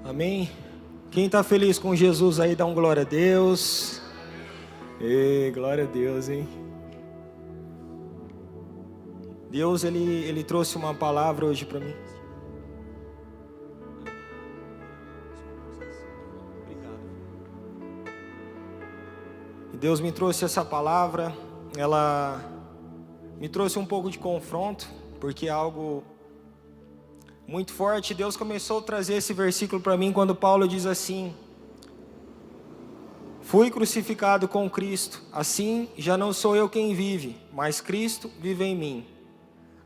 Amém? Quem está feliz com Jesus aí, dá um glória a Deus. Ei, glória a Deus, hein? Deus, Ele trouxe uma palavra hoje para mim. E Deus me trouxe essa palavra, ela me trouxe um pouco de confronto, porque é algo muito forte. Deus começou a trazer esse versículo para mim quando Paulo diz assim: fui crucificado com Cristo, assim já não sou eu quem vive, mas Cristo vive em mim.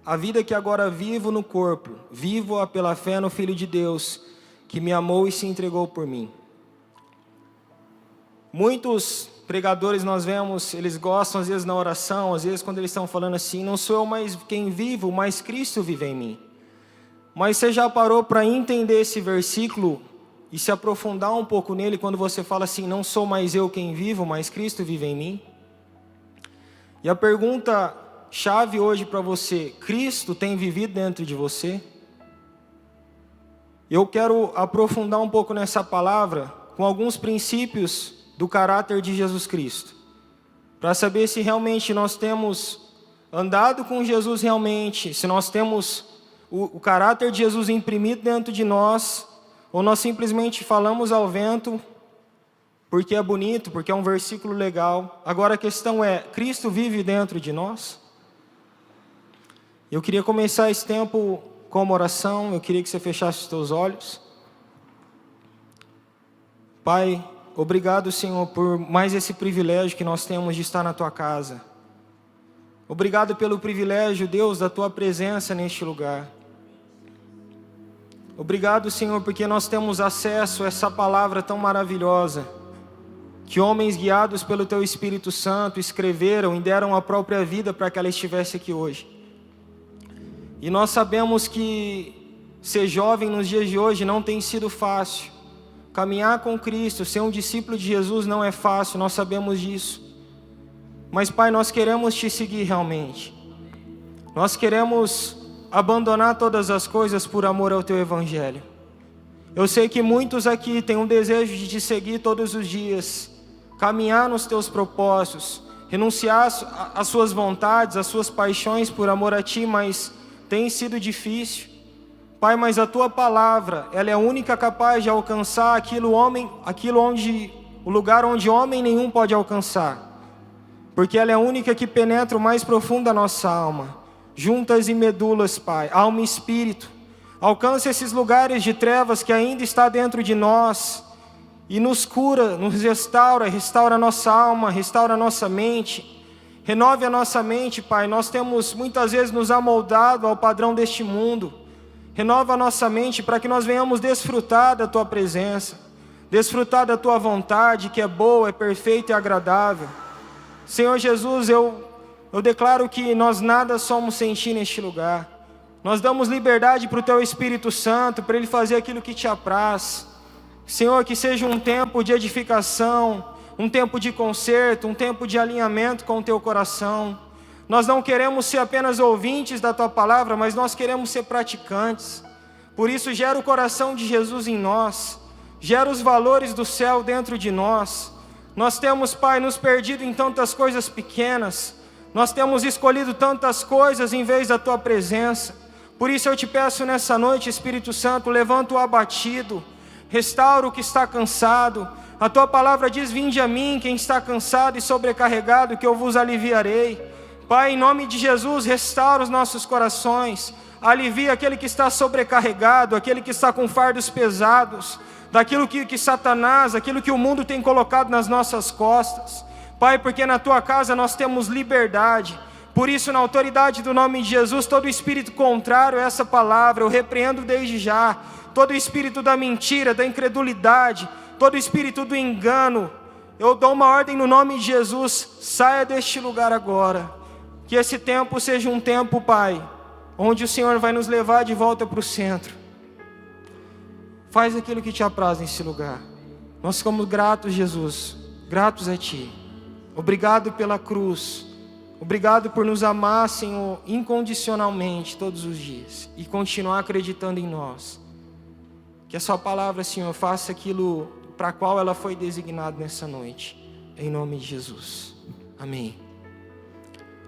A vida que agora vivo no corpo, vivo-a pela fé no Filho de Deus, que me amou e se entregou por mim. Muitos pregadores nós vemos, eles gostam às vezes na oração, às vezes quando eles estão falando assim: não sou eu mais quem vivo, mas Cristo vive em mim. Mas você já parou para entender esse versículo e se aprofundar um pouco nele quando você fala assim: não sou mais eu quem vivo, mas Cristo vive em mim? E a pergunta chave hoje para você: Cristo tem vivido dentro de você? Eu quero aprofundar um pouco nessa palavra com alguns princípios do caráter de Jesus Cristo, para saber se realmente nós temos andado com Jesus realmente, se nós temos o caráter de Jesus imprimido dentro de nós, ou nós simplesmente falamos ao vento porque é bonito, porque é um versículo legal. Agora a questão é: Cristo vive dentro de nós? Eu queria começar esse tempo com uma oração. Eu queria que você fechasse os teus olhos. Pai, obrigado, Senhor, por mais esse privilégio que nós temos de estar na Tua casa. Obrigado pelo privilégio, Deus, da Tua presença neste lugar. Obrigado, Senhor, porque nós temos acesso a essa palavra tão maravilhosa, que homens guiados pelo Teu Espírito Santo escreveram e deram a própria vida para que ela estivesse aqui hoje. E nós sabemos que ser jovem nos dias de hoje não tem sido fácil. Caminhar com Cristo, ser um discípulo de Jesus não é fácil, nós sabemos disso. Mas, Pai, nós queremos Te seguir realmente. Nós queremos abandonar todas as coisas por amor ao Teu Evangelho. Eu sei que muitos aqui têm um desejo de Te seguir todos os dias, caminhar nos Teus propósitos, renunciar às suas vontades, às suas paixões por amor a Ti, mas tem sido difícil. Pai, mas a Tua palavra, ela é a única capaz de alcançar o lugar onde homem nenhum pode alcançar, porque ela é a única que penetra o mais profundo da nossa alma, juntas e medulas, Pai, alma e espírito. Alcança esses lugares de trevas que ainda está dentro de nós e nos cura, nos restaura a nossa alma, restaura a nossa mente, renove a nossa mente, Pai. Nós temos muitas vezes nos amoldado ao padrão deste mundo. Renova a nossa mente para que nós venhamos desfrutar da Tua presença, desfrutar da Tua vontade, que é boa, é perfeita e agradável. Senhor Jesus, eu declaro que nós nada somos sem Ti neste lugar. Nós damos liberdade para o Teu Espírito Santo, para Ele fazer aquilo que Te apraz. Senhor, que seja um tempo de edificação, um tempo de conserto, um tempo de alinhamento com o Teu coração. Nós não queremos ser apenas ouvintes da Tua palavra, mas nós queremos ser praticantes. Por isso, gera o coração de Jesus em nós, gera os valores do céu dentro de nós. Nós temos, Pai, nos perdido em tantas coisas pequenas, nós temos escolhido tantas coisas em vez da Tua presença. Por isso eu Te peço nessa noite, Espírito Santo, levanta o abatido, restaura o que está cansado. A Tua palavra diz: vinde a mim quem está cansado e sobrecarregado, que eu vos aliviarei. Pai, em nome de Jesus, restaura os nossos corações, alivia aquele que está sobrecarregado, aquele que está com fardos pesados, daquilo que Satanás, aquilo que o mundo tem colocado nas nossas costas. Pai, porque na Tua casa nós temos liberdade. Por isso, na autoridade do nome de Jesus, todo espírito contrário a essa palavra, eu repreendo desde já. Todo espírito da mentira, da incredulidade, todo espírito do engano, eu dou uma ordem no nome de Jesus: saia deste lugar agora. Que esse tempo seja um tempo, Pai, onde o Senhor vai nos levar de volta para o centro. Faz aquilo que Te apraz nesse lugar. Nós somos gratos, Jesus, gratos a Ti. Obrigado pela cruz. Obrigado por nos amar, Senhor, incondicionalmente todos os dias e continuar acreditando em nós. Que a sua palavra, Senhor, faça aquilo para qual ela foi designada nessa noite. Em nome de Jesus. Amém.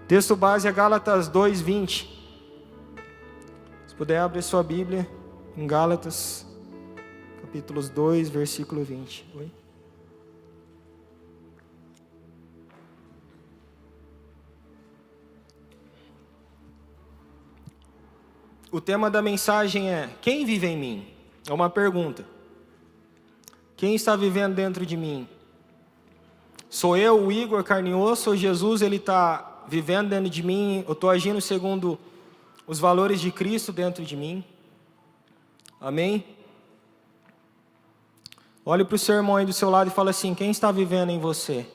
Texto base é Gálatas 2:20. Se puder, abre sua Bíblia em Gálatas, capítulos 2, versículo 20. Oi? O tema da mensagem é: quem vive em mim? É uma pergunta. Quem está vivendo dentro de mim? Sou eu, o Igor, carne e osso, ou Jesus, ele está vivendo dentro de mim? Eu estou agindo segundo os valores de Cristo dentro de mim? Amém? Olhe para o seu irmão aí do seu lado e fala assim: quem está vivendo em você?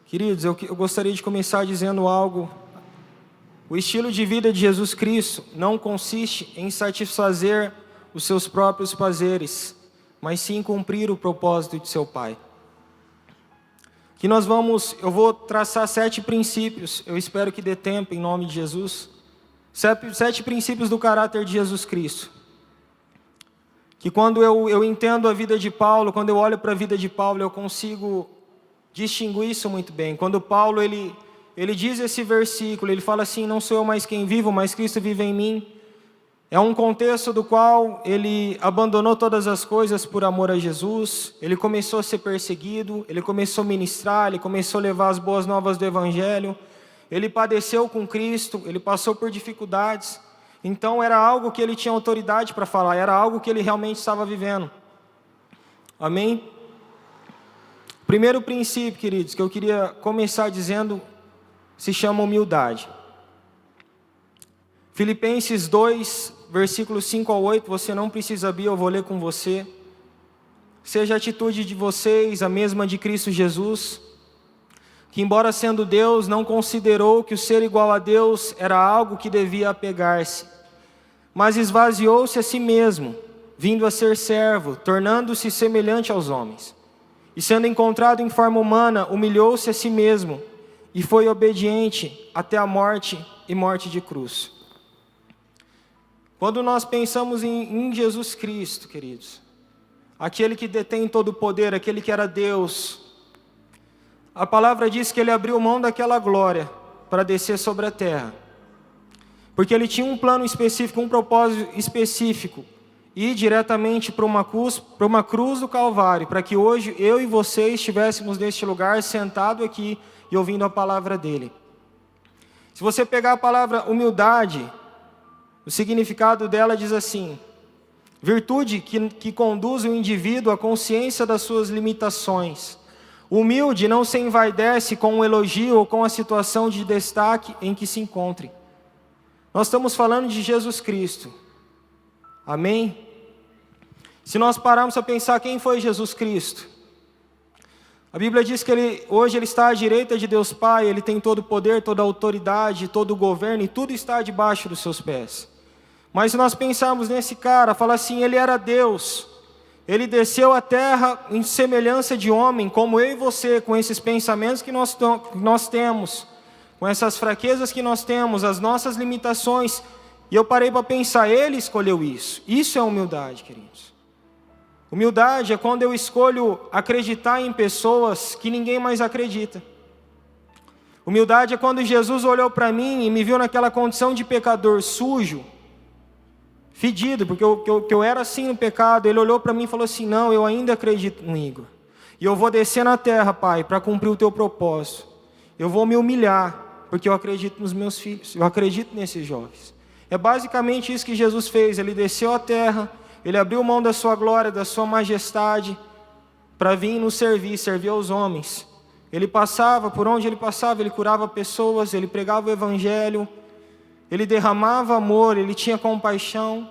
Queridos, eu gostaria de começar dizendo algo. O estilo de vida de Jesus Cristo não consiste em satisfazer os seus próprios prazeres, mas sim cumprir o propósito de seu Pai. Eu vou traçar 7 princípios, eu espero que dê tempo em nome de Jesus. 7 princípios do caráter de Jesus Cristo. Que quando eu entendo a vida de Paulo, quando eu olho para a vida de Paulo, eu consigo distinguir isso muito bem. Quando Paulo, ele diz esse versículo, ele fala assim: não sou eu mais quem vivo, mas Cristo vive em mim. É um contexto do qual ele abandonou todas as coisas por amor a Jesus, ele começou a ser perseguido, ele começou a ministrar, ele começou a levar as boas novas do Evangelho, ele padeceu com Cristo, ele passou por dificuldades, então era algo que ele tinha autoridade para falar, era algo que ele realmente estava vivendo. Amém? Primeiro princípio, queridos, que eu queria começar dizendo, se chama humildade. Filipenses 2, versículos 5 ao 8, você não precisa abrir, eu vou ler com você. Seja a atitude de vocês a mesma de Cristo Jesus, que embora sendo Deus, não considerou que o ser igual a Deus era algo que devia apegar-se, mas esvaziou-se a si mesmo, vindo a ser servo, tornando-se semelhante aos homens. E sendo encontrado em forma humana, humilhou-se a si mesmo, e foi obediente até a morte e morte de cruz. Quando nós pensamos em Jesus Cristo, queridos, aquele que detém todo o poder, aquele que era Deus, a palavra diz que ele abriu mão daquela glória para descer sobre a terra, porque ele tinha um plano específico, um propósito específico, ir diretamente para uma cruz do Calvário, para que hoje eu e você estivéssemos neste lugar, sentado aqui e ouvindo a palavra dele. Se você pegar a palavra humildade, o significado dela diz assim: virtude que conduz o indivíduo à consciência das suas limitações. Humilde não se envaidece com um elogio ou com a situação de destaque em que se encontre. Nós estamos falando de Jesus Cristo. Amém? Se nós pararmos a pensar quem foi Jesus Cristo, a Bíblia diz que hoje ele está à direita de Deus Pai, ele tem todo o poder, toda a autoridade, todo o governo, e tudo está debaixo dos seus pés. Mas se nós pensarmos nesse cara, fala assim, ele era Deus, ele desceu à terra em semelhança de homem, como eu e você, com esses pensamentos que nós temos, com essas fraquezas que nós temos, as nossas limitações, e eu parei para pensar, ele escolheu isso. Isso é humildade, queridos. Humildade é quando eu escolho acreditar em pessoas que ninguém mais acredita. Humildade é quando Jesus olhou para mim e me viu naquela condição de pecador sujo, fedido, porque eu era assim no pecado. Ele olhou para mim e falou assim: não, eu ainda acredito no Igor. E eu vou descer na terra, Pai, para cumprir o teu propósito. Eu vou me humilhar, porque eu acredito nos meus filhos, eu acredito nesses jovens. É basicamente isso que Jesus fez. Ele desceu à terra, ele abriu mão da sua glória, da sua majestade, para vir nos servir aos homens. Ele passava, por onde ele passava, ele curava pessoas, ele pregava o evangelho, ele derramava amor, ele tinha compaixão,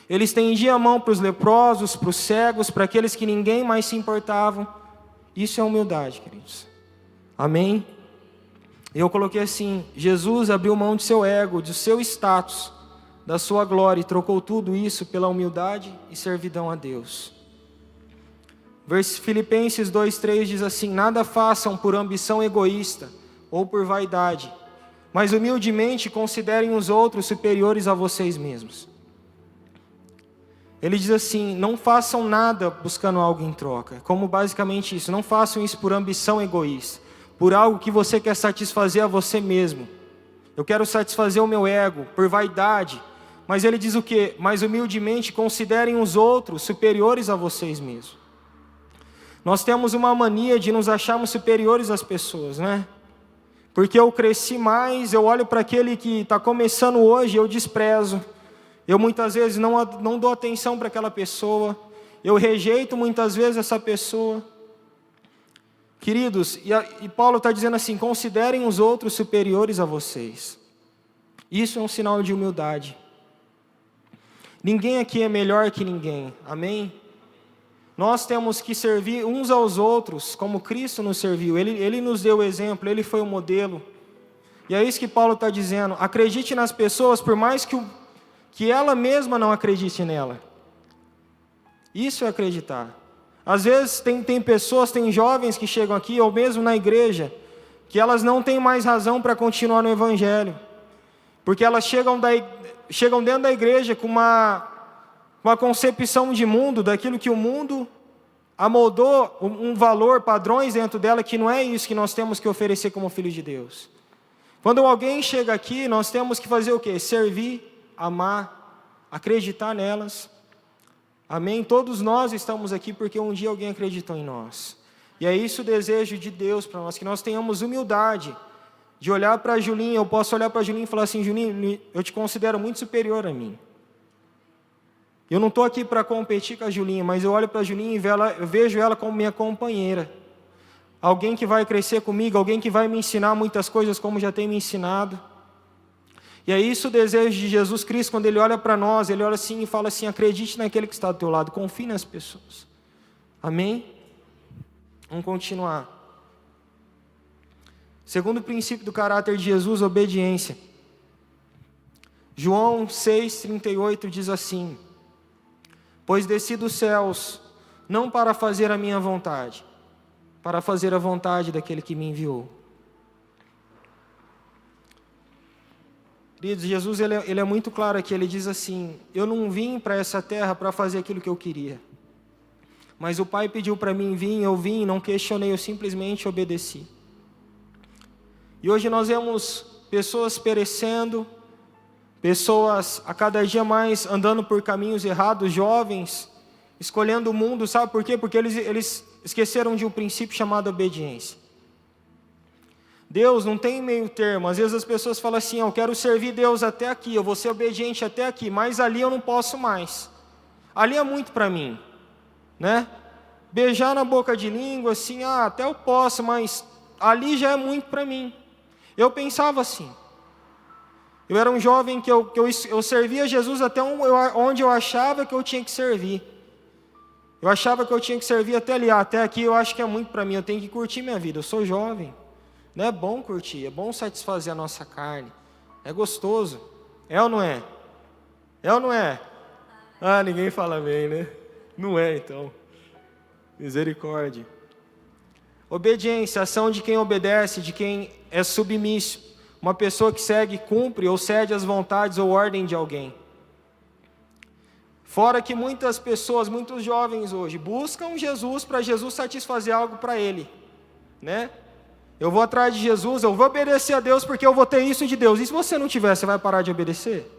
ele estendia a mão para os leprosos, para os cegos, para aqueles que ninguém mais se importavam. Isso é humildade, queridos. Amém? Eu coloquei assim: Jesus abriu mão de seu ego, de seu status, da sua glória, e trocou tudo isso pela humildade e servidão a Deus. Filipenses 2:3 diz assim: nada façam por ambição egoísta ou por vaidade, mas humildemente considerem os outros superiores a vocês mesmos. Ele diz assim, não façam nada buscando algo em troca. Como basicamente isso, não façam isso por ambição egoísta, por algo que você quer satisfazer a você mesmo. Eu quero satisfazer o meu ego, por vaidade. Mas ele diz o quê? Mas humildemente considerem os outros superiores a vocês mesmos. Nós temos uma mania de nos acharmos superiores às pessoas, né? Porque eu cresci mais, eu olho para aquele que está começando hoje, eu desprezo. Eu muitas vezes não dou atenção para aquela pessoa. Eu rejeito muitas vezes essa pessoa. Queridos, e Paulo está dizendo assim, considerem os outros superiores a vocês. Isso é um sinal de humildade. Ninguém aqui é melhor que ninguém, amém? Nós temos que servir uns aos outros, como Cristo nos serviu. Ele nos deu o exemplo, Ele foi o modelo. E é isso que Paulo está dizendo, acredite nas pessoas, por mais que ela mesma não acredite nela. Isso é acreditar. Às vezes tem pessoas, tem jovens que chegam aqui, ou mesmo na igreja, que elas não têm mais razão para continuar no Evangelho. Porque elas chegam dentro da igreja com uma concepção de mundo, daquilo que o mundo amoldou um valor, padrões dentro dela, que não é isso que nós temos que oferecer como filhos de Deus. Quando alguém chega aqui, nós temos que fazer o quê? Servir, amar, acreditar nelas. Amém? Todos nós estamos aqui porque um dia alguém acreditou em nós. E é isso o desejo de Deus para nós, que nós tenhamos humildade de olhar para a Julinha. Eu posso olhar para a Julinha e falar assim, Julinha, eu te considero muito superior a mim. Eu não estou aqui para competir com a Julinha, mas eu olho para a Julinha e eu vejo ela como minha companheira. Alguém que vai crescer comigo, alguém que vai me ensinar muitas coisas como já tem me ensinado. E é isso o desejo de Jesus Cristo, quando Ele olha para nós, Ele olha assim e fala assim, acredite naquele que está do teu lado, confie nas pessoas. Amém? Vamos continuar. Segundo princípio do caráter de Jesus, obediência. João 6,38 diz assim, pois desci dos céus, não para fazer a minha vontade, para fazer a vontade daquele que me enviou. Queridos, Jesus ele é muito claro aqui, Ele diz assim, eu não vim para essa terra para fazer aquilo que eu queria. Mas o Pai pediu para mim vir, eu vim, não questionei, eu simplesmente obedeci. E hoje nós vemos pessoas perecendo, pessoas a cada dia mais andando por caminhos errados, jovens, escolhendo o mundo, sabe por quê? Porque eles esqueceram de um princípio chamado obediência. Deus não tem meio termo. Às vezes as pessoas falam assim, eu quero servir Deus até aqui, eu vou ser obediente até aqui, mas ali eu não posso mais. Ali é muito para mim, né? Beijar na boca de língua, assim, até eu posso, mas ali já é muito para mim. Eu pensava assim. Eu era um jovem que eu servia Jesus até onde eu achava que eu tinha que servir. Eu achava que eu tinha que servir até ali, até aqui eu acho que é muito para mim, eu tenho que curtir minha vida, eu sou jovem. Não é bom curtir, é bom satisfazer a nossa carne. É gostoso. É ou não é? É ou não é? Ah, ninguém fala bem, né? Não é, então. Misericórdia. Obediência, ação de quem obedece, de quem é submisso. Uma pessoa que segue, cumpre ou cede às vontades ou ordem de alguém. Fora que muitas pessoas, muitos jovens hoje, buscam Jesus para Jesus satisfazer algo para ele, né? Eu vou atrás de Jesus, eu vou obedecer a Deus porque eu vou ter isso de Deus. E se você não tiver, você vai parar de obedecer?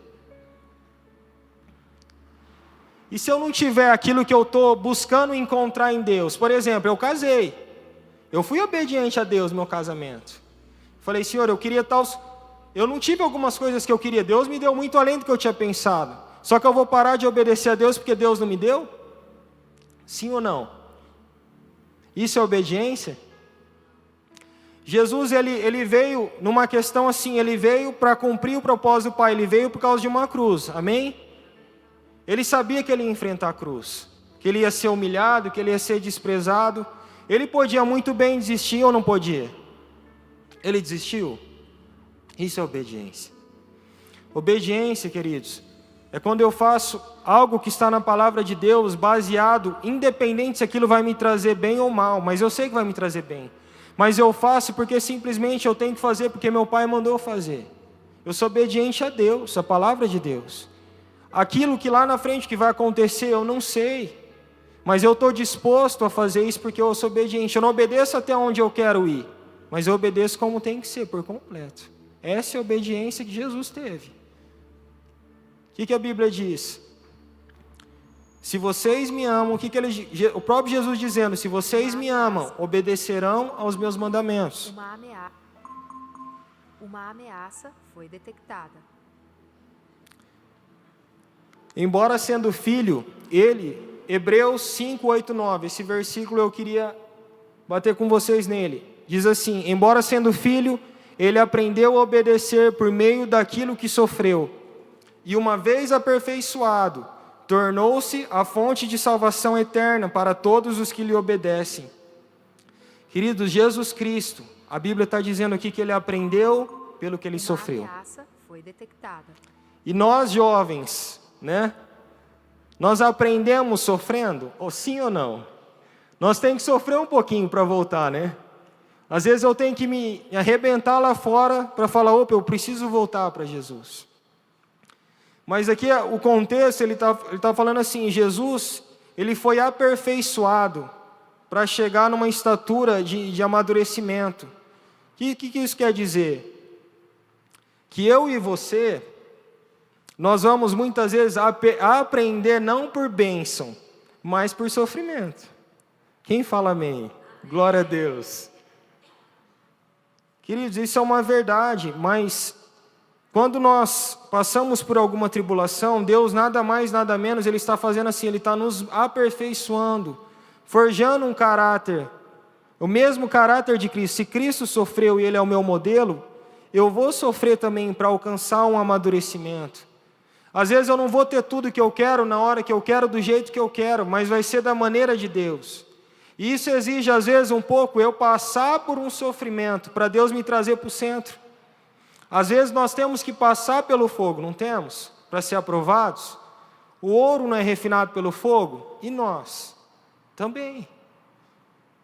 E se eu não tiver aquilo que eu estou buscando encontrar em Deus? Por exemplo, eu casei. Eu fui obediente a Deus no meu casamento. Falei, Senhor, eu queria tal... Eu não tive algumas coisas que eu queria. Deus me deu muito além do que eu tinha pensado. Só que eu vou parar de obedecer a Deus porque Deus não me deu? Sim ou não? Isso é obediência? Jesus, ele veio numa questão assim, ele veio para cumprir o propósito do Pai, ele veio por causa de uma cruz, amém? Ele sabia que ele ia enfrentar a cruz, que ele ia ser humilhado, que ele ia ser desprezado. Ele podia muito bem desistir ou não podia? Ele desistiu? Isso é obediência. Obediência, queridos, é quando eu faço algo que está na palavra de Deus, baseado, independente se aquilo vai me trazer bem ou mal, mas eu sei que vai me trazer bem. mas eu faço porque simplesmente eu tenho que fazer porque meu pai mandou fazer. Eu sou obediente a Deus, a palavra de Deus. Aquilo que lá na frente que vai acontecer, eu não sei, mas eu estou disposto a fazer isso porque eu sou obediente. Eu não obedeço até onde eu quero ir, mas eu obedeço como tem que ser, por completo. Essa é a obediência que Jesus teve. O que a Bíblia diz? Se vocês me amam, o próprio Jesus dizendo, se vocês me amam, obedecerão aos meus mandamentos. Uma ameaça foi detectada. Embora sendo filho, ele, Hebreus 5, 8, 9, esse versículo eu queria bater com vocês nele. Diz assim, embora sendo filho, ele aprendeu a obedecer por meio daquilo que sofreu. E uma vez aperfeiçoado, tornou-se a fonte de salvação eterna para todos os que lhe obedecem. Queridos, Jesus Cristo, a Bíblia está dizendo aqui que ele aprendeu pelo que ele sofreu. Uma ameaça foi detectada. E nós jovens, né? Nós aprendemos sofrendo, ou sim ou não? Nós temos que sofrer um pouquinho para voltar, né? Às vezes eu tenho que me arrebentar lá fora para falar, opa, eu preciso voltar para Jesus. Mas aqui o contexto, ele tá falando assim, Jesus, ele foi aperfeiçoado para chegar numa estatura de amadurecimento. O que isso quer dizer? Que eu e você, nós vamos muitas vezes aprender não por bênção, mas por sofrimento. Quem fala amém? Glória a Deus. Queridos, isso é uma verdade, mas quando nós passamos por alguma tribulação, Deus nada mais, nada menos, Ele está fazendo assim, Ele está nos aperfeiçoando, forjando um caráter, o mesmo caráter de Cristo. Se Cristo sofreu e Ele é o meu modelo, eu vou sofrer também para alcançar um amadurecimento. Às vezes eu não vou ter tudo que eu quero, na hora que eu quero, do jeito que eu quero, mas vai ser da maneira de Deus. E isso exige às vezes um pouco eu passar por um sofrimento, para Deus me trazer para o centro. Às vezes nós temos que passar pelo fogo, não temos? Para ser aprovados. O ouro não é refinado pelo fogo? E nós? Também.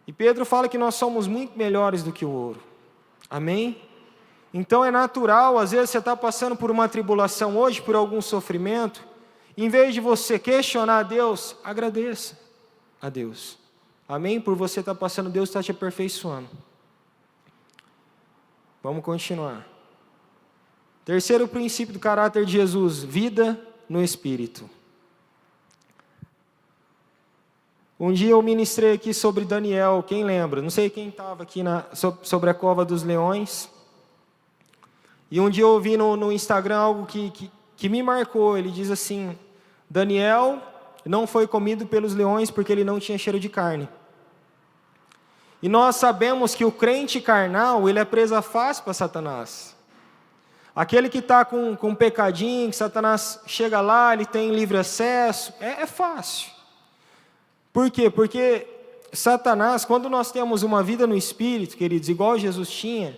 E Pedro fala que nós somos muito melhores do que o ouro. Amém? Então é natural, às vezes você está passando por uma tribulação hoje, por algum sofrimento. Em vez de você questionar a Deus, agradeça a Deus. Amém? Por você estar passando, Deus está te aperfeiçoando. Vamos continuar. Terceiro princípio do caráter de Jesus, vida no Espírito. Um dia eu ministrei aqui sobre Daniel, quem lembra? Não sei quem estava aqui sobre a cova dos leões. E um dia eu ouvi no Instagram algo que me marcou. Ele diz assim, Daniel não foi comido pelos leões porque ele não tinha cheiro de carne. E nós sabemos que o crente carnal, ele é presa fácil para Satanás. Aquele que está com um pecadinho, que Satanás chega lá, ele tem livre acesso, é fácil. Por quê? Porque Satanás, quando nós temos uma vida no Espírito, queridos, igual Jesus tinha,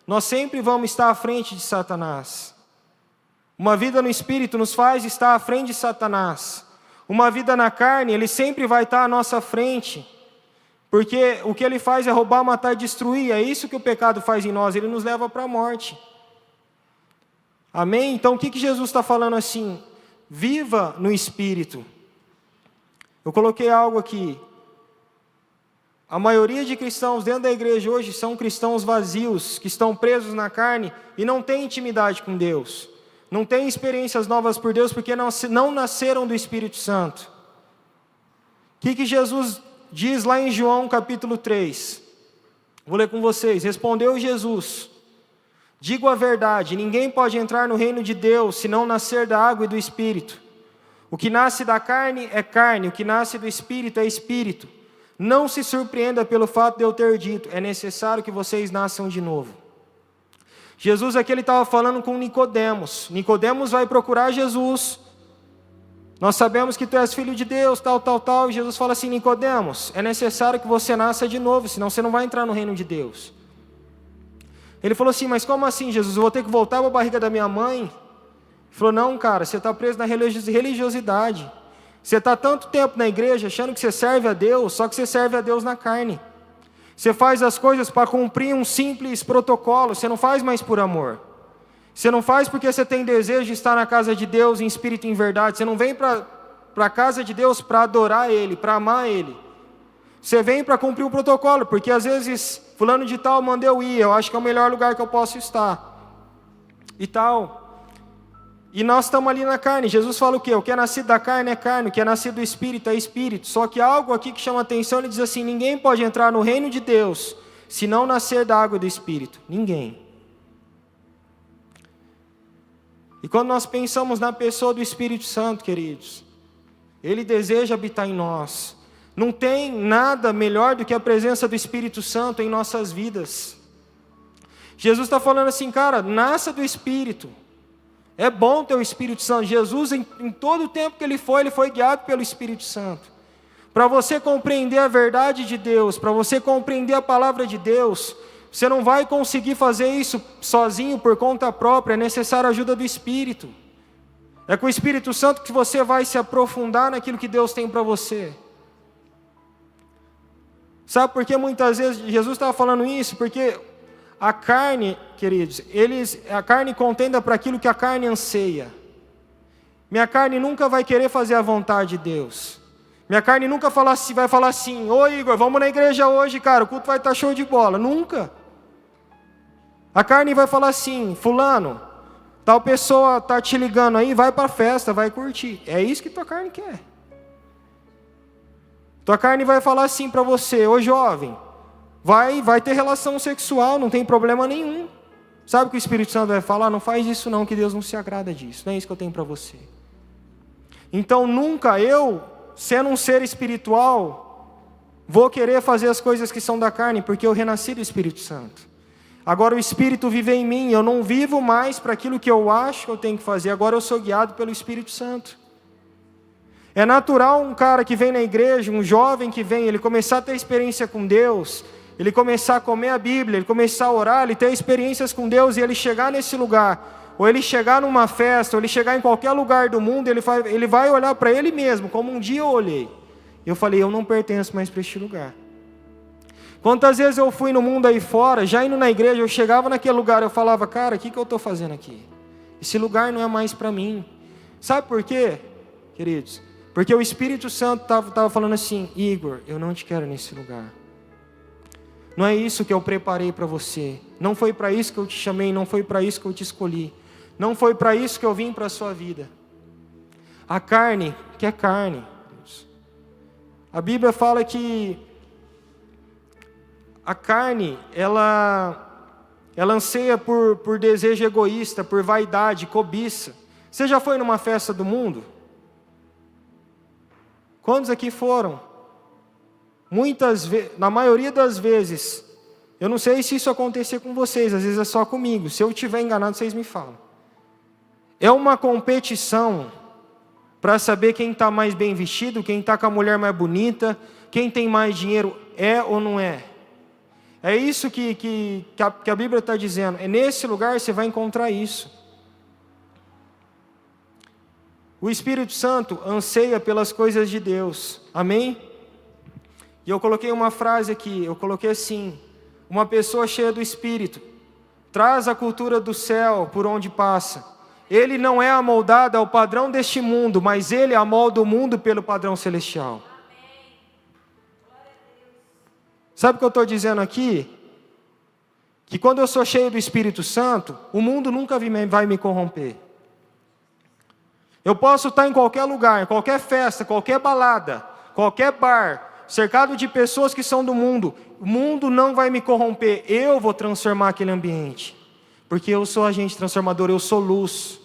nós sempre vamos estar à frente de Satanás. Uma vida no Espírito nos faz estar à frente de Satanás. Uma vida na carne, ele sempre vai estar à nossa frente. Porque o que ele faz é roubar, matar e destruir. É isso que o pecado faz em nós, ele nos leva para a morte. Amém? Então o que Jesus está falando assim? Viva no Espírito. Eu coloquei algo aqui. A maioria de cristãos dentro da igreja hoje são cristãos vazios, que estão presos na carne e não têm intimidade com Deus. Não têm experiências novas por Deus porque não nasceram do Espírito Santo. O que Jesus diz lá em João capítulo 3? Vou ler com vocês. Respondeu Jesus: digo a verdade, ninguém pode entrar no reino de Deus se não nascer da água e do Espírito. O que nasce da carne é carne, o que nasce do Espírito é Espírito. Não se surpreenda pelo fato de eu ter dito, é necessário que vocês nasçam de novo. Jesus aqui ele estava falando com Nicodemos. Nicodemos vai procurar Jesus. Nós sabemos que tu és filho de Deus, tal. E Jesus fala assim, Nicodemos, é necessário que você nasça de novo, senão você não vai entrar no reino de Deus. Ele falou assim, mas como assim, Jesus? Eu vou ter que voltar para a barriga da minha mãe? Ele falou, não, cara, você está preso na religiosidade. Você está tanto tempo na igreja achando que você serve a Deus, só que você serve a Deus na carne. Você faz as coisas para cumprir um simples protocolo, você não faz mais por amor. Você não faz porque você tem desejo de estar na casa de Deus em espírito e em verdade. Você não vem para a casa de Deus para adorar Ele, para amar Ele. Você vem para cumprir um protocolo, porque às vezes fulano de tal mandou eu ir, eu acho que é o melhor lugar que eu posso estar. E tal. E nós estamos ali na carne. Jesus fala o quê? O que é nascido da carne é carne, o que é nascido do Espírito é Espírito. Só que algo aqui que chama atenção, ele diz assim, ninguém pode entrar no reino de Deus, se não nascer da água e do Espírito. Ninguém. E quando nós pensamos na pessoa do Espírito Santo, queridos, Ele deseja habitar em nós. Não tem nada melhor do que a presença do Espírito Santo em nossas vidas. Jesus está falando assim, cara, nasça do Espírito. É bom ter o Espírito Santo. Jesus, em todo o tempo que Ele foi guiado pelo Espírito Santo. Para você compreender a verdade de Deus, para você compreender a palavra de Deus, você não vai conseguir fazer isso sozinho, por conta própria, é necessária a ajuda do Espírito. É com o Espírito Santo que você vai se aprofundar naquilo que Deus tem para você. Sabe por que muitas vezes Jesus estava falando isso? Porque a carne, queridos, a carne contenda para aquilo que a carne anseia. Minha carne nunca vai querer fazer a vontade de Deus. Minha carne nunca vai falar assim, ô Igor, vamos na igreja hoje, cara, o culto vai estar show de bola. Nunca. A carne vai falar assim, fulano, tal pessoa está te ligando aí, vai para a festa, vai curtir. É isso que tua carne quer. Tua carne vai falar assim para você, ô jovem, vai ter relação sexual, não tem problema nenhum. Sabe o que o Espírito Santo vai falar? Não faz isso não, que Deus não se agrada disso. Não é isso que eu tenho para você. Então nunca eu, sendo um ser espiritual, vou querer fazer as coisas que são da carne, porque eu renasci do Espírito Santo. Agora o Espírito vive em mim, eu não vivo mais para aquilo que eu acho que eu tenho que fazer, agora eu sou guiado pelo Espírito Santo. É natural um cara que vem na igreja, um jovem que vem, ele começar a ter experiência com Deus, ele começar a comer a Bíblia, ele começar a orar, ele ter experiências com Deus e ele chegar nesse lugar, ou ele chegar numa festa, ou ele chegar em qualquer lugar do mundo, ele vai olhar para ele mesmo, como um dia eu olhei. Eu falei, eu não pertenço mais para este lugar. Quantas vezes eu fui no mundo aí fora, já indo na igreja, eu chegava naquele lugar, eu falava, cara, o que eu estou fazendo aqui? Esse lugar não é mais para mim. Sabe por quê, queridos? Porque o Espírito Santo estava falando assim, Igor, eu não te quero nesse lugar. Não é isso que eu preparei para você. Não foi para isso que eu te chamei, não foi para isso que eu te escolhi. Não foi para isso que eu vim para a sua vida. A carne, que é carne. A Bíblia fala que a carne, ela anseia por desejo egoísta, por vaidade, cobiça. Você já foi numa festa do mundo? Quantos aqui foram? Muitas vezes, na maioria das vezes, eu não sei se isso acontecer com vocês, às vezes é só comigo. Se eu estiver enganado, vocês me falam. É uma competição para saber quem está mais bem vestido, quem está com a mulher mais bonita, quem tem mais dinheiro, é ou não é? É isso que a Bíblia está dizendo. É nesse lugar que você vai encontrar isso. O Espírito Santo anseia pelas coisas de Deus. Amém? E eu coloquei uma frase aqui. Eu coloquei assim. Uma pessoa cheia do Espírito traz a cultura do céu por onde passa. Ele não é amoldado ao padrão deste mundo, mas ele amolda o mundo pelo padrão celestial. Sabe o que eu estou dizendo aqui? Que quando eu sou cheio do Espírito Santo, o mundo nunca vai me corromper. Eu posso estar em qualquer lugar, em qualquer festa, qualquer balada, qualquer bar, cercado de pessoas que são do mundo. O mundo não vai me corromper, eu vou transformar aquele ambiente. Porque eu sou agente transformador, eu sou luz.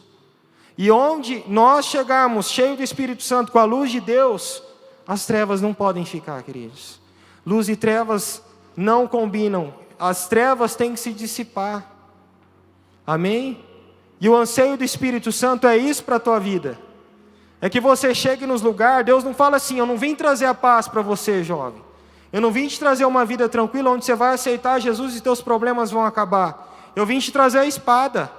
E onde nós chegarmos cheios do Espírito Santo com a luz de Deus, as trevas não podem ficar, queridos. Luz e trevas não combinam. As trevas têm que se dissipar. Amém? E o anseio do Espírito Santo é isso para a tua vida. É que você chegue nos lugares, Deus não fala assim, eu não vim trazer a paz para você, jovem. Eu não vim te trazer uma vida tranquila, onde você vai aceitar Jesus e teus problemas vão acabar. Eu vim te trazer a espada.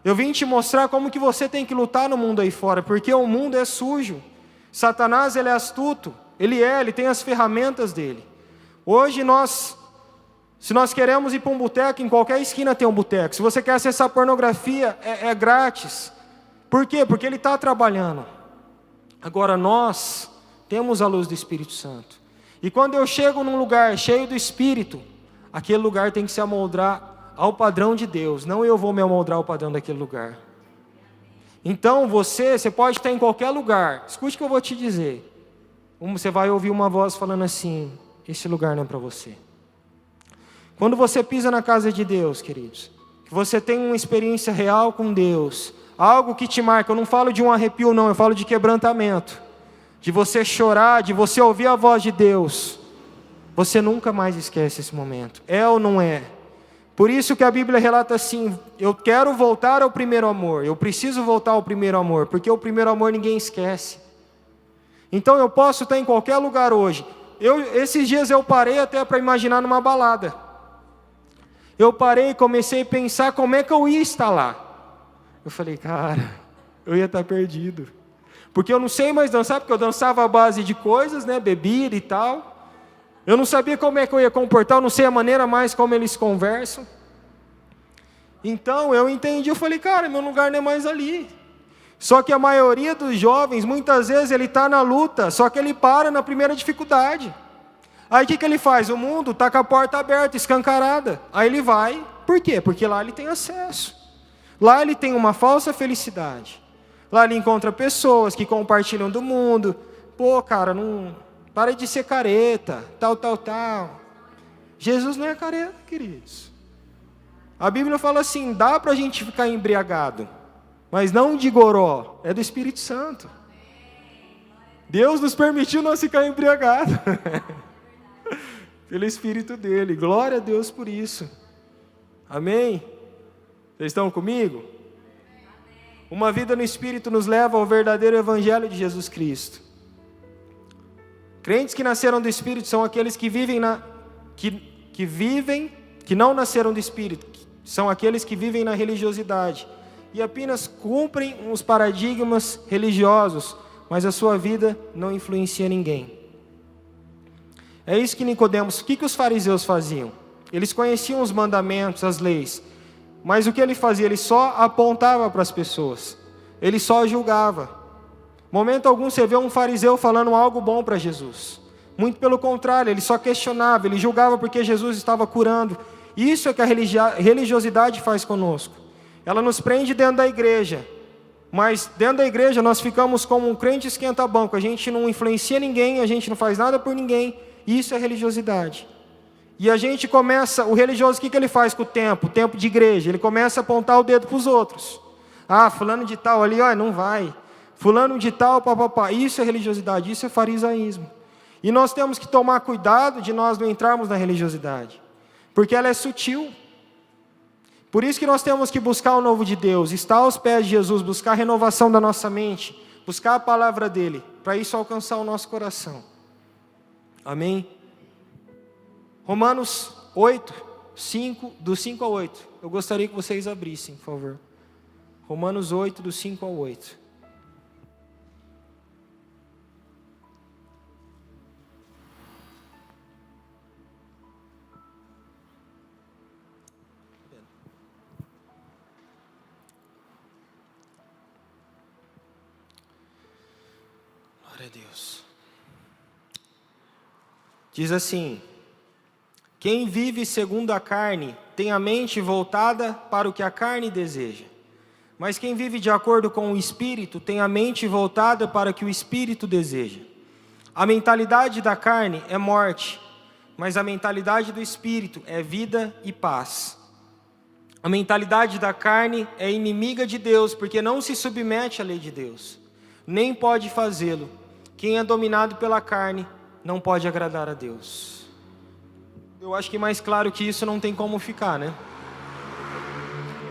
Eu vim te mostrar como que você tem que lutar no mundo aí fora, porque o mundo é sujo. Satanás, ele é astuto. Ele tem as ferramentas dele. Hoje nós Se nós queremos ir para um boteco, em qualquer esquina tem um boteco. Se você quer acessar pornografia, é grátis. Por quê? Porque ele está trabalhando. Agora nós temos a luz do Espírito Santo. E quando eu chego num lugar cheio do Espírito, aquele lugar tem que se amoldar ao padrão de Deus. Não eu vou me amoldar ao padrão daquele lugar. Então você pode estar em qualquer lugar. Escute o que eu vou te dizer. Você vai ouvir uma voz falando assim: esse lugar não é para você. Quando você pisa na casa de Deus, queridos, que você tem uma experiência real com Deus, algo que te marca, eu não falo de um arrepio não, eu falo de quebrantamento, de você chorar, de você ouvir a voz de Deus, você nunca mais esquece esse momento, é ou não é? Por isso que a Bíblia relata assim: eu quero voltar ao primeiro amor, eu preciso voltar ao primeiro amor, porque o primeiro amor ninguém esquece. Então eu posso estar em qualquer lugar hoje. Esses dias eu parei até para imaginar numa balada. Eu parei e comecei a pensar como é que eu ia estar lá. Eu falei, cara, eu ia estar perdido. Porque eu não sei mais dançar, porque eu dançava à base de coisas, né, bebida e tal. Eu não sabia como é que eu ia comportar, eu não sei a maneira mais como eles conversam. Então eu entendi, eu falei, cara, meu lugar não é mais ali. Só que a maioria dos jovens, muitas vezes ele está na luta, só que ele para na primeira dificuldade. Aí o que ele faz? O mundo está com a porta aberta, escancarada. Aí ele vai, por quê? Porque lá ele tem acesso. Lá ele tem uma falsa felicidade. Lá ele encontra pessoas que compartilham do mundo. Pô, cara, não para de ser careta, tal. Jesus não é careta, queridos. A Bíblia fala assim, dá para a gente ficar embriagado, mas não de goró, é do Espírito Santo. Deus nos permitiu não ficar embriagado. Pelo Espírito dele, glória a Deus por isso. Amém? Vocês estão comigo? Uma vida no Espírito nos leva ao verdadeiro Evangelho de Jesus Cristo. Crentes que nasceram do Espírito são aqueles que vivem que não nasceram do Espírito, são aqueles que vivem na religiosidade e apenas cumprem os paradigmas religiosos, mas a sua vida não influencia ninguém. É isso que Nicodemos, o que os fariseus faziam? Eles conheciam os mandamentos, as leis, mas o que ele fazia? Ele só apontava para as pessoas, ele só julgava. Momento algum você vê um fariseu falando algo bom para Jesus. Muito pelo contrário, ele só questionava, ele julgava porque Jesus estava curando. Isso é que a religiosidade faz conosco. Ela nos prende dentro da igreja, mas dentro da igreja nós ficamos como um crente esquenta-banco. A gente não influencia ninguém, a gente não faz nada por ninguém. Isso é religiosidade. E a gente começa, o religioso, o que ele faz com o tempo de igreja? Ele começa a apontar o dedo para os outros. Ah, fulano de tal ali, ó, não vai. Fulano de tal, papapá. Isso é religiosidade, isso é farisaísmo. E nós temos que tomar cuidado de nós não entrarmos na religiosidade, porque ela é sutil. Por isso que nós temos que buscar o novo de Deus, estar aos pés de Jesus, buscar a renovação da nossa mente, buscar a palavra dele, para isso alcançar o nosso coração. Amém? Romanos 8, 5, do 5 ao 8. Eu gostaria que vocês abrissem, por favor. Romanos 8, do 5 ao 8. Glória a Deus. Diz assim: quem vive segundo a carne tem a mente voltada para o que a carne deseja. Mas quem vive de acordo com o Espírito tem a mente voltada para o que o Espírito deseja. A mentalidade da carne é morte, mas a mentalidade do Espírito é vida e paz. A mentalidade da carne é inimiga de Deus, porque não se submete à lei de Deus, nem pode fazê-lo. Quem é dominado pela carne não pode agradar a Deus. Eu acho que mais claro que isso não tem como ficar, né?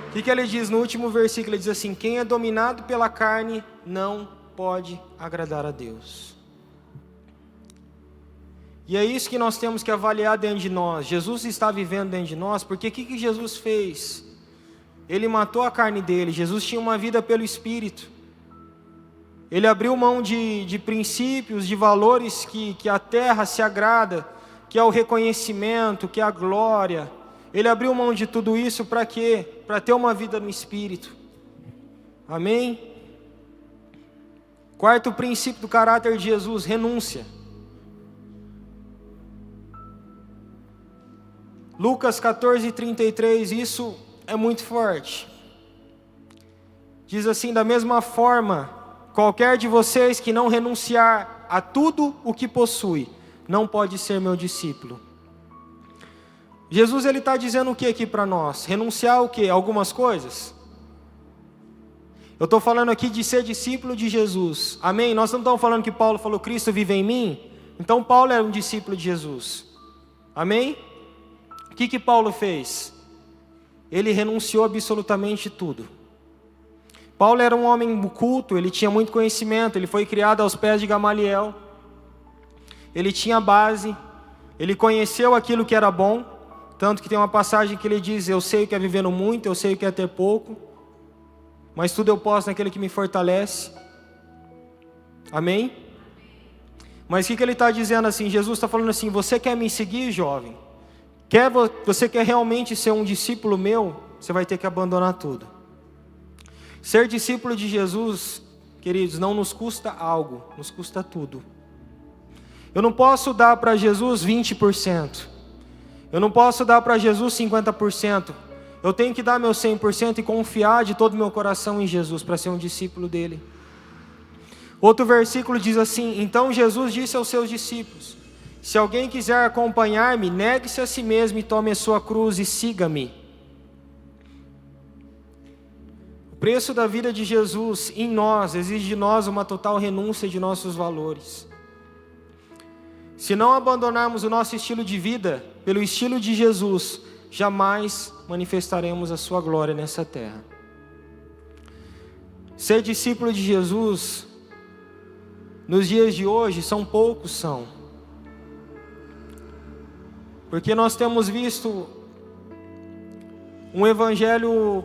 O que ele diz no último versículo? Ele diz assim: quem é dominado pela carne não pode agradar a Deus. E é isso que nós temos que avaliar dentro de nós. Jesus está vivendo dentro de nós, porque o que Jesus fez? Ele matou a carne dele. Jesus tinha uma vida pelo Espírito. Ele abriu mão de princípios, de valores que a terra se agrada, que é o reconhecimento, que é a glória. Ele abriu mão de tudo isso para quê? Para ter uma vida no Espírito. Amém? Quarto princípio do caráter de Jesus, renúncia. Lucas 14:33, isso é muito forte. Diz assim: da mesma forma, qualquer de vocês que não renunciar a tudo o que possui, não pode ser meu discípulo. Jesus, ele está dizendo o que aqui para nós? Renunciar o que? Algumas coisas? Eu estou falando aqui de ser discípulo de Jesus. Amém? Nós não estamos falando que Paulo falou, Cristo vive em mim? Então Paulo era um discípulo de Jesus. Amém? O que Paulo fez? Ele renunciou absolutamente tudo. Paulo era um homem culto, ele tinha muito conhecimento, ele foi criado aos pés de Gamaliel. Ele tinha base, ele conheceu aquilo que era bom, tanto que tem uma passagem que ele diz, eu sei o que é viver no muito, eu sei o que é ter pouco, mas tudo eu posso naquele que me fortalece. Amém? Mas o que ele está dizendo assim? Jesus está falando assim, você quer me seguir, jovem? Você quer realmente ser um discípulo meu? Você vai ter que abandonar tudo. Ser discípulo de Jesus, queridos, não nos custa algo, nos custa tudo. Eu não posso dar para Jesus 20%. Eu não posso dar para Jesus 50%. Eu tenho que dar meu 100% e confiar de todo o meu coração em Jesus para ser um discípulo dele. Outro versículo diz assim, então Jesus disse aos seus discípulos, se alguém quiser acompanhar-me, negue-se a si mesmo e tome a sua cruz e siga-me. O preço da vida de Jesus em nós exige de nós uma total renúncia de nossos valores. Se não abandonarmos o nosso estilo de vida pelo estilo de Jesus, jamais manifestaremos a sua glória nessa terra. Ser discípulo de Jesus, nos dias de hoje, poucos. Porque nós temos visto um evangelho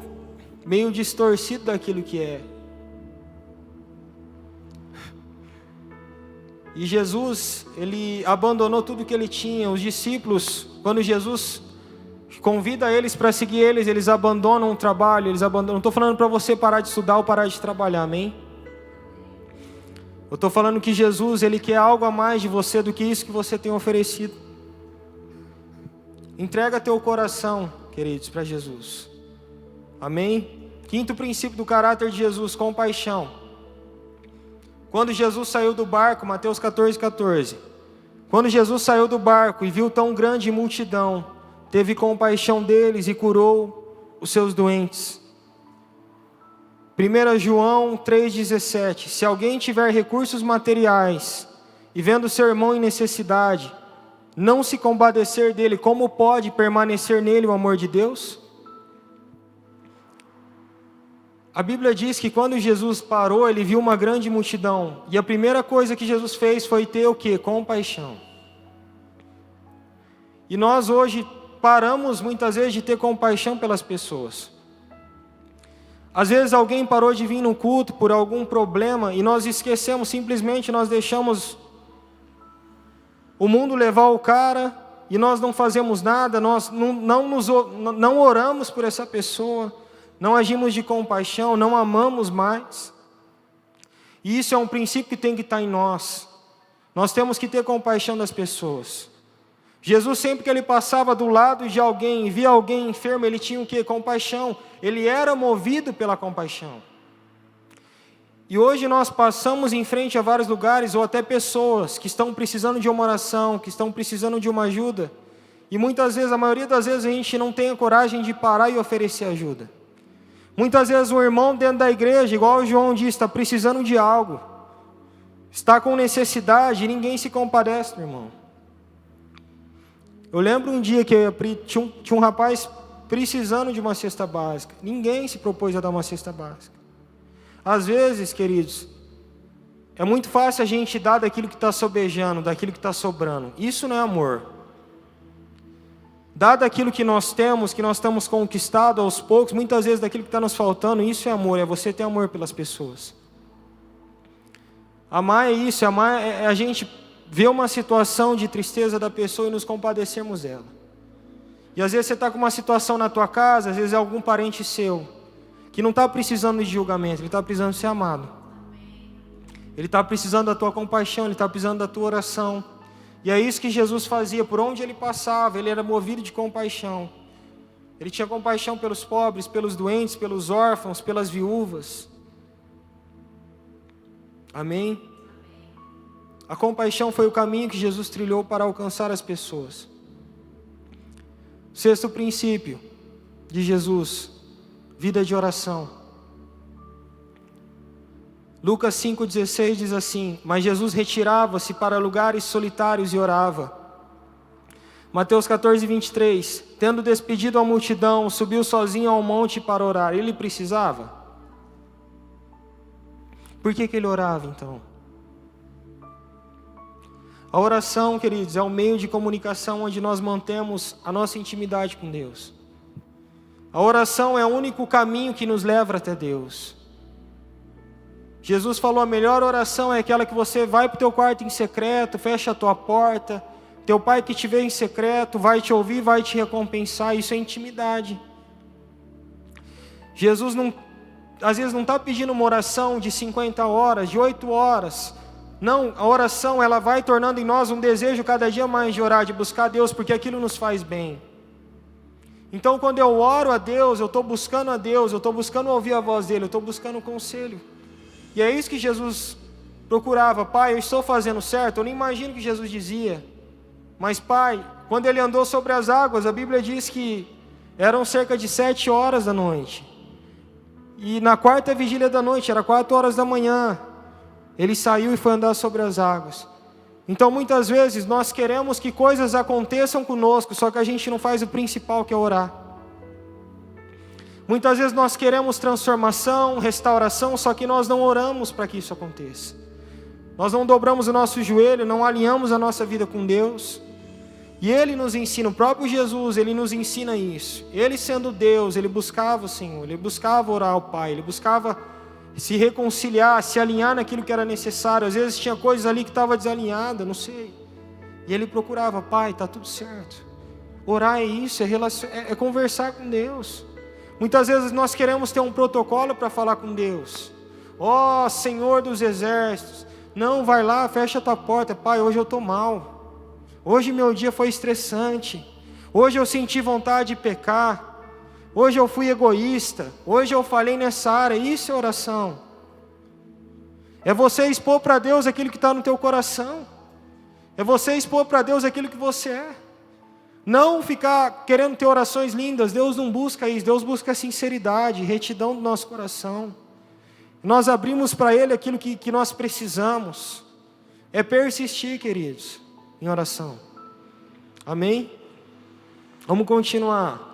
meio distorcido daquilo que é. E Jesus, ele abandonou tudo que ele tinha. Os discípulos, quando Jesus convida eles para seguir eles abandonam o trabalho, não estou falando para você parar de estudar ou parar de trabalhar, amém? Eu estou falando que Jesus, ele quer algo a mais de você do que isso que você tem oferecido. Entrega teu coração, queridos, para Jesus. Amém? Quinto princípio do caráter de Jesus, compaixão. Quando Jesus saiu do barco, Mateus 14:14. Quando Jesus saiu do barco e viu tão grande multidão, teve compaixão deles e curou os seus doentes. 1 João 3,17. Se alguém tiver recursos materiais e vendo seu irmão em necessidade, não se compadecer dele, como pode permanecer nele o amor de Deus? A Bíblia diz que quando Jesus parou, ele viu uma grande multidão. E a primeira coisa que Jesus fez foi ter o quê? Compaixão. E nós hoje paramos muitas vezes de ter compaixão pelas pessoas. Às vezes alguém parou de vir no culto por algum problema e nós esquecemos, simplesmente nós deixamos o mundo levar o cara e nós não fazemos nada, nós não oramos por essa pessoa. Não agimos de compaixão, não amamos mais. E isso é um princípio que tem que estar em nós. Nós temos que ter compaixão das pessoas. Jesus, sempre que ele passava do lado de alguém e via alguém enfermo, ele tinha o quê? Compaixão. Ele era movido pela compaixão. E hoje nós passamos em frente a vários lugares, ou até pessoas que estão precisando de uma oração, que estão precisando de uma ajuda. E muitas vezes, a maioria das vezes, a gente não tem a coragem de parar e oferecer ajuda. Muitas vezes um irmão dentro da igreja, igual o João disse, está precisando de algo. Está com necessidade e ninguém se compadece, meu irmão. Eu lembro um dia que tinha um rapaz precisando de uma cesta básica. Ninguém se propôs a dar uma cesta básica. Às vezes, queridos, é muito fácil a gente dar daquilo que está sobejando, daquilo que está sobrando. Isso não é amor. Dado aquilo que nós temos, que nós estamos conquistado aos poucos, muitas vezes daquilo que está nos faltando, isso é amor, é você ter amor pelas pessoas. Amar é isso, amar é a gente ver uma situação de tristeza da pessoa e nos compadecermos dela. E às vezes você está com uma situação na tua casa, às vezes é algum parente seu, que não está precisando de julgamento, ele está precisando ser amado. Ele está precisando da tua compaixão, ele está precisando da tua oração. E é isso que Jesus fazia, por onde ele passava, ele era movido de compaixão. Ele tinha compaixão pelos pobres, pelos doentes, pelos órfãos, pelas viúvas. Amém? A compaixão foi o caminho que Jesus trilhou para alcançar as pessoas. Sexto princípio de Jesus, vida de oração. Lucas 5,16 diz assim: mas Jesus retirava-se para lugares solitários e orava. Mateus 14,23, tendo despedido a multidão, subiu sozinho ao monte para orar. Ele precisava? Por que ele orava então? A oração, queridos, é o meio de comunicação onde nós mantemos a nossa intimidade com Deus. A oração é o único caminho que nos leva até Deus. Jesus falou: a melhor oração é aquela que você vai para o teu quarto em secreto, fecha a tua porta, teu pai que te vê em secreto vai te ouvir, vai te recompensar. Isso é intimidade. Jesus às vezes não está pedindo uma oração de 50 horas, de 8 horas. Não, a oração ela vai tornando em nós um desejo cada dia mais de orar, de buscar Deus, porque aquilo nos faz bem. Então quando eu oro a Deus, eu estou buscando a Deus, eu estou buscando ouvir a voz dEle, eu estou buscando conselho. E é isso que Jesus procurava. Pai, eu estou fazendo certo? Eu nem imagino o que Jesus dizia. Mas Pai, quando Ele andou sobre as águas, a Bíblia diz que eram cerca de 7 horas da noite. E na quarta vigília da noite, era 4 horas da manhã, Ele saiu e foi andar sobre as águas. Então muitas vezes nós queremos que coisas aconteçam conosco, só que a gente não faz o principal, que é orar. Muitas vezes nós queremos transformação, restauração, só que nós não oramos para que isso aconteça. Nós não dobramos o nosso joelho, não alinhamos a nossa vida com Deus. E Ele nos ensina, o próprio Jesus, Ele nos ensina isso. Ele sendo Deus, Ele buscava o Senhor, Ele buscava orar ao Pai, Ele buscava se reconciliar, se alinhar naquilo que era necessário. Às vezes tinha coisas ali que estava desalinhada, não sei. E Ele procurava: Pai, está tudo certo. Orar é isso, é conversar com Deus. Muitas vezes nós queremos ter um protocolo para falar com Deus. Ó Senhor dos exércitos, não, vai lá, fecha a tua porta. Pai, hoje eu estou mal. Hoje meu dia foi estressante. Hoje eu senti vontade de pecar. Hoje eu fui egoísta. Hoje eu falhei nessa área. Isso é oração. É você expor para Deus aquilo que está no teu coração. É você expor para Deus aquilo que você é. Não ficar querendo ter orações lindas. Deus não busca isso. Deus busca sinceridade, retidão do nosso coração. Nós abrimos para Ele aquilo que nós precisamos. É persistir, queridos, em oração. Amém? Vamos continuar.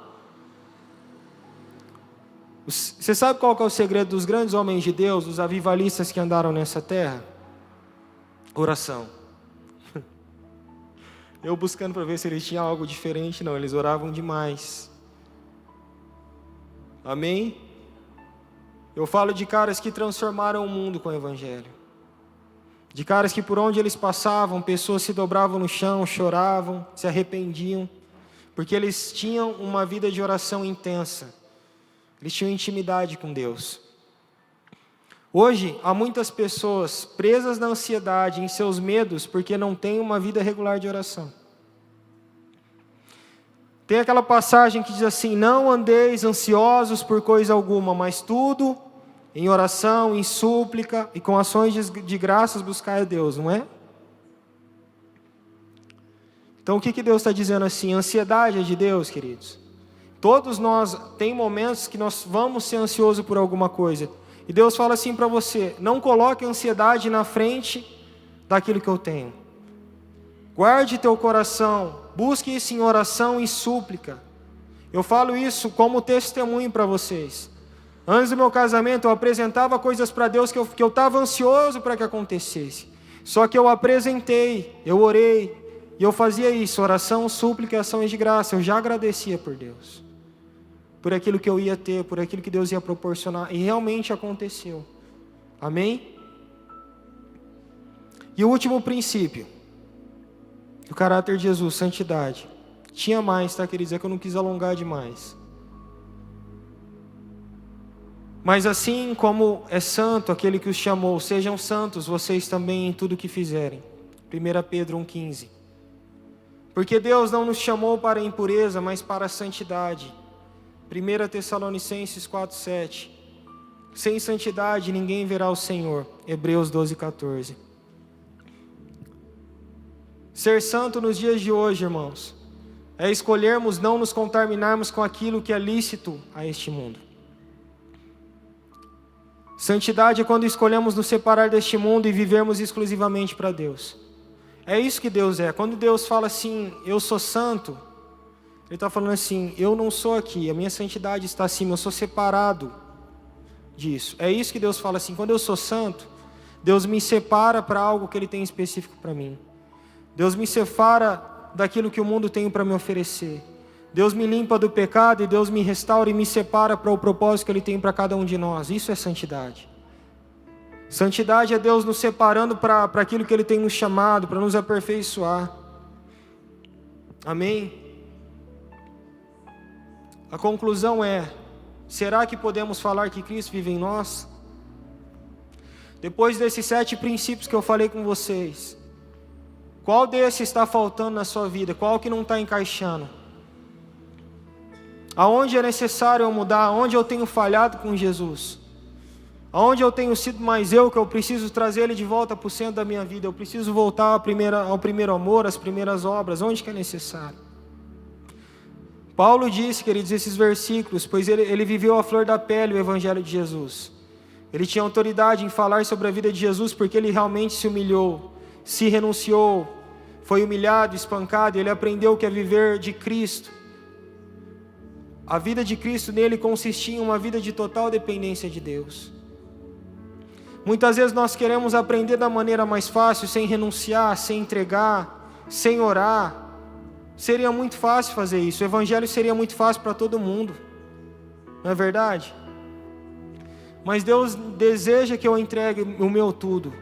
Você sabe qual que é o segredo dos grandes homens de Deus, dos avivalistas que andaram nessa terra? Oração. Eu buscando para ver se eles tinham algo diferente, não, eles oravam demais. Amém? Eu falo de caras que transformaram o mundo com o Evangelho. De caras que por onde eles passavam, pessoas se dobravam no chão, choravam, se arrependiam, porque eles tinham uma vida de oração intensa. Eles tinham intimidade com Deus. Hoje, há muitas pessoas presas na ansiedade, em seus medos, porque não têm uma vida regular de oração. Tem aquela passagem que diz assim: não andeis ansiosos por coisa alguma, mas tudo em oração, em súplica e com ações de graças buscai a Deus, não é? Então o que Deus está dizendo assim? Ansiedade é de Deus, queridos. Todos nós tem momentos que nós vamos ser ansiosos por alguma coisa. E Deus fala assim para você: não coloque a ansiedade na frente daquilo que eu tenho. Guarde teu coração, busque isso em oração e súplica. Eu falo isso como testemunho para vocês. Antes do meu casamento eu apresentava coisas para Deus que eu estava ansioso para que acontecesse. Só que eu apresentei, eu orei, e eu fazia isso, oração, súplica e ações de graça. Eu já agradecia por Deus, por aquilo que eu ia ter, por aquilo que Deus ia proporcionar. E realmente aconteceu. Amém? E o último princípio O caráter de Jesus, santidade. Tinha mais, tá, queridos? É que eu não quis alongar demais. Mas assim como é santo aquele que os chamou, sejam santos vocês também em tudo que fizerem. 1 Pedro 1,15. Porque Deus não nos chamou para a impureza, mas para a santidade. 1 Tessalonicenses 4,7. Sem santidade ninguém verá o Senhor. Hebreus 12,14. Ser santo nos dias de hoje, irmãos, é escolhermos não nos contaminarmos com aquilo que é lícito a este mundo. Santidade é quando escolhemos nos separar deste mundo e vivermos exclusivamente para Deus. É isso que Deus é. Quando Deus fala assim, eu sou santo, Ele está falando assim, eu não sou aqui, a minha santidade está acima, eu sou separado disso. É isso que Deus fala assim, quando eu sou santo, Deus me separa para algo que Ele tem específico para mim. Deus me separa daquilo que o mundo tem para me oferecer. Deus me limpa do pecado e Deus me restaura e me separa para o propósito que Ele tem para cada um de nós. Isso é santidade. Santidade é Deus nos separando para aquilo que Ele tem nos chamado, para nos aperfeiçoar. Amém? A conclusão é, será que podemos falar que Cristo vive em nós? Depois desses 7 princípios que eu falei com vocês, qual desses está faltando na sua vida? Qual que não está encaixando? Aonde é necessário eu mudar? Aonde eu tenho falhado com Jesus? Aonde eu tenho sido mais eu, que eu preciso trazer Ele de volta para o centro da minha vida? Eu preciso voltar ao primeiro amor, às primeiras obras. Onde que é necessário? Paulo disse, queridos, esses versículos, pois ele viveu a flor da pele o Evangelho de Jesus. Ele tinha autoridade em falar sobre a vida de Jesus porque ele realmente se humilhou, se renunciou, foi humilhado, espancado, e ele aprendeu o que é viver de Cristo. A vida de Cristo nele consistia em uma vida de total dependência de Deus. Muitas vezes nós queremos aprender da maneira mais fácil, sem renunciar, sem entregar, sem orar. Seria muito fácil fazer isso, o Evangelho seria muito fácil para todo mundo, não é verdade? Mas Deus deseja que eu entregue o meu tudo,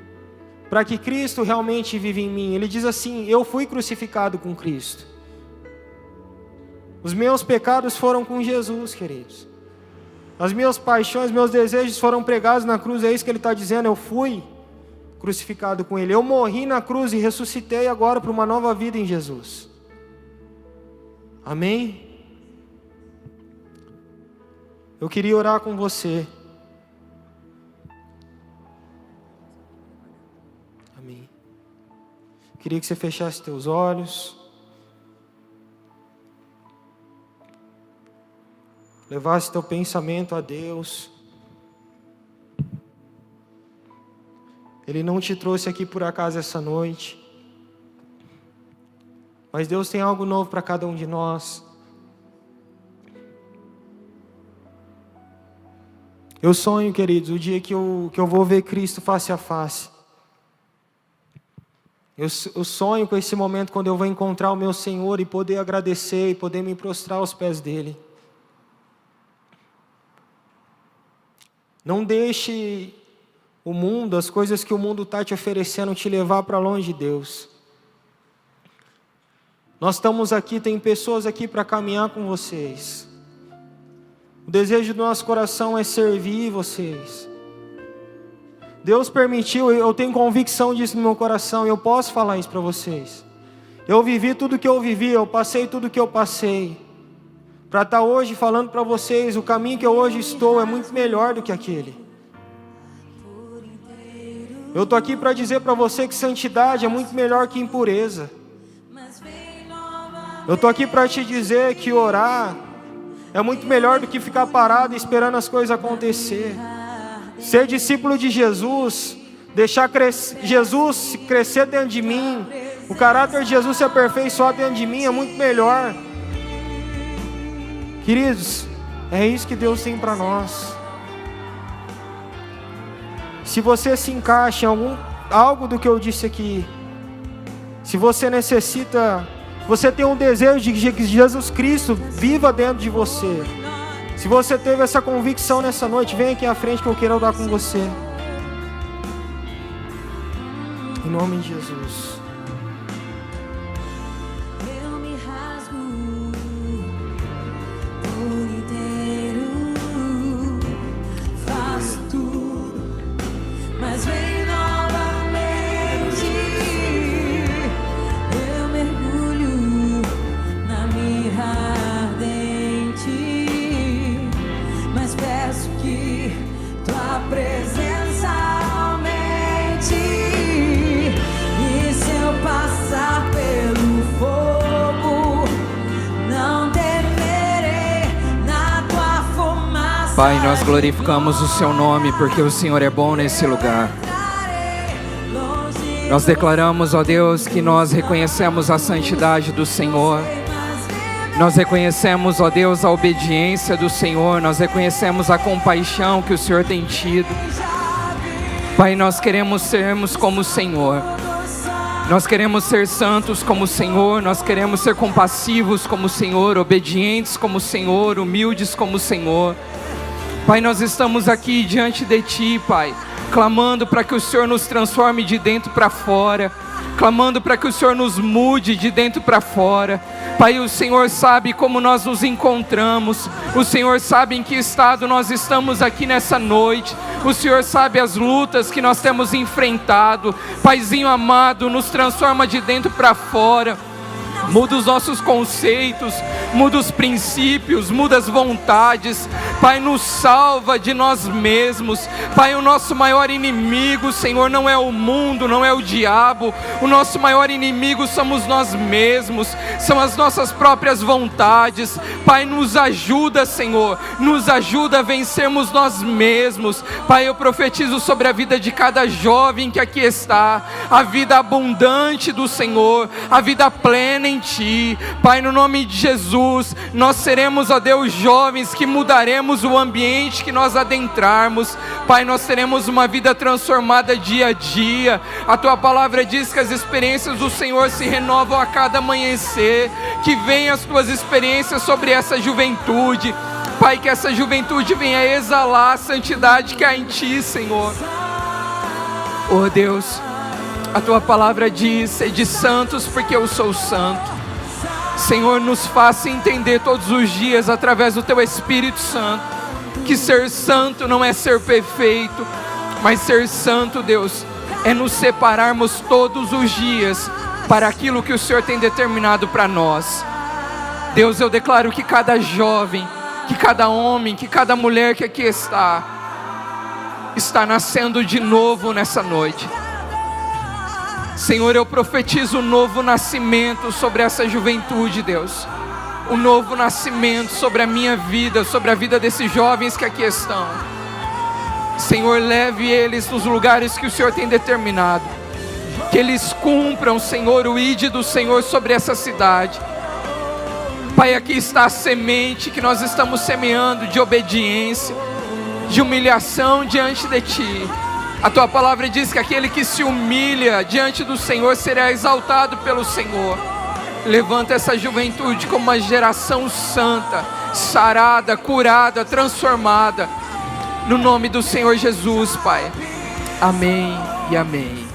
para que Cristo realmente viva em mim. Ele diz assim, eu fui crucificado com Cristo. Os meus pecados foram com Jesus, queridos. As minhas paixões, meus desejos foram pregados na cruz, é isso que Ele está dizendo, eu fui crucificado com Ele. Eu morri na cruz e ressuscitei agora para uma nova vida em Jesus. Amém? Eu queria orar com você. Amém. Queria que você fechasse teus olhos. Levasse teu pensamento a Deus. Ele não te trouxe aqui por acaso essa noite. Mas Deus tem algo novo para cada um de nós. Eu sonho, queridos, o dia que eu vou ver Cristo face a face. Eu sonho com esse momento quando eu vou encontrar o meu Senhor e poder agradecer e poder me prostrar aos pés dEle. Não deixe o mundo, as coisas que o mundo está te oferecendo, te levar para longe de Deus. Nós estamos aqui, tem pessoas aqui para caminhar com vocês. O desejo do nosso coração é servir vocês. Deus permitiu, eu tenho convicção disso no meu coração, e eu posso falar isso para vocês. Eu vivi tudo que eu vivi, eu passei tudo que eu passei. Para estar hoje falando para vocês, o caminho que eu hoje estou é muito melhor do que aquele. Eu estou aqui para dizer para você que santidade é muito melhor que impureza. Eu estou aqui para te dizer que orar é muito melhor do que ficar parado esperando as coisas acontecer. Ser discípulo de Jesus, deixar Jesus crescer dentro de mim, o caráter de Jesus se aperfeiçoar dentro de mim é muito melhor. Queridos, é isso que Deus tem para nós. Se você se encaixa em algo do que eu disse aqui, se você necessita, você tem um desejo de que Jesus Cristo viva dentro de você. Se você teve essa convicção nessa noite, vem aqui à frente que eu quero orar com você. Em nome de Jesus. mas vem novamente. Eu mergulho na mirra ardente, mas peço que tua presença aumente. E se eu passar pelo fogo, não temerei, na tua fumaça. Pai, nós glorificamos o seu nome porque o Senhor é bom nesse lugar. Nós declaramos, ó Deus, que nós reconhecemos a santidade do Senhor. Nós reconhecemos, ó Deus, a obediência do Senhor. Nós reconhecemos a compaixão que o Senhor tem tido. Pai, nós queremos sermos como o Senhor. Nós queremos ser santos como o Senhor. Nós queremos ser compassivos como o Senhor, obedientes como o Senhor, humildes como o Senhor. Pai, nós estamos aqui diante de Ti, Pai, clamando para que o Senhor nos transforme de dentro para fora, clamando para que o Senhor nos mude de dentro para fora. Pai, o Senhor sabe como nós nos encontramos, o Senhor sabe em que estado nós estamos aqui nessa noite, o Senhor sabe as lutas que nós temos enfrentado. Paizinho amado, nos transforma de dentro para fora. Muda os nossos conceitos, muda os princípios, muda as vontades. Pai, nos salva de nós mesmos. Pai, o nosso maior inimigo, Senhor, não é o mundo, não é o diabo. O nosso maior inimigo somos nós mesmos, são as nossas próprias vontades. Pai, nos ajuda, Senhor, nos ajuda a vencermos nós mesmos. Pai, eu profetizo sobre a vida de cada jovem que aqui está, a vida abundante do Senhor, a vida plena em Ti. Pai, no nome de Jesus, nós seremos, ó Deus, jovens que mudaremos o ambiente que nós adentrarmos. Pai, nós teremos uma vida transformada dia a dia. A Tua palavra diz que as experiências do Senhor se renovam a cada amanhecer. Que venham as Tuas experiências sobre essa juventude. Pai, que essa juventude venha exalar a santidade que há em Ti, Senhor. Oh Deus, a Tua palavra diz: sede santos porque eu sou santo. Senhor, nos faça entender todos os dias, através do Teu Espírito Santo, que ser santo não é ser perfeito, mas ser santo, Deus, é nos separarmos todos os dias para aquilo que o Senhor tem determinado para nós. Deus, eu declaro que cada jovem, que cada homem, que cada mulher que aqui está nascendo de novo nessa noite. Senhor, eu profetizo um novo nascimento sobre essa juventude, Deus. Um novo nascimento sobre a minha vida, sobre a vida desses jovens que aqui estão. Senhor, leve eles nos lugares que o Senhor tem determinado. Que eles cumpram, Senhor, o ide do Senhor sobre essa cidade. Pai, aqui está a semente que nós estamos semeando de obediência, de humilhação diante de Ti. A Tua palavra diz que aquele que se humilha diante do Senhor será exaltado pelo Senhor. Levanta essa juventude como uma geração santa, sarada, curada, transformada. No nome do Senhor Jesus, Pai. Amém e amém.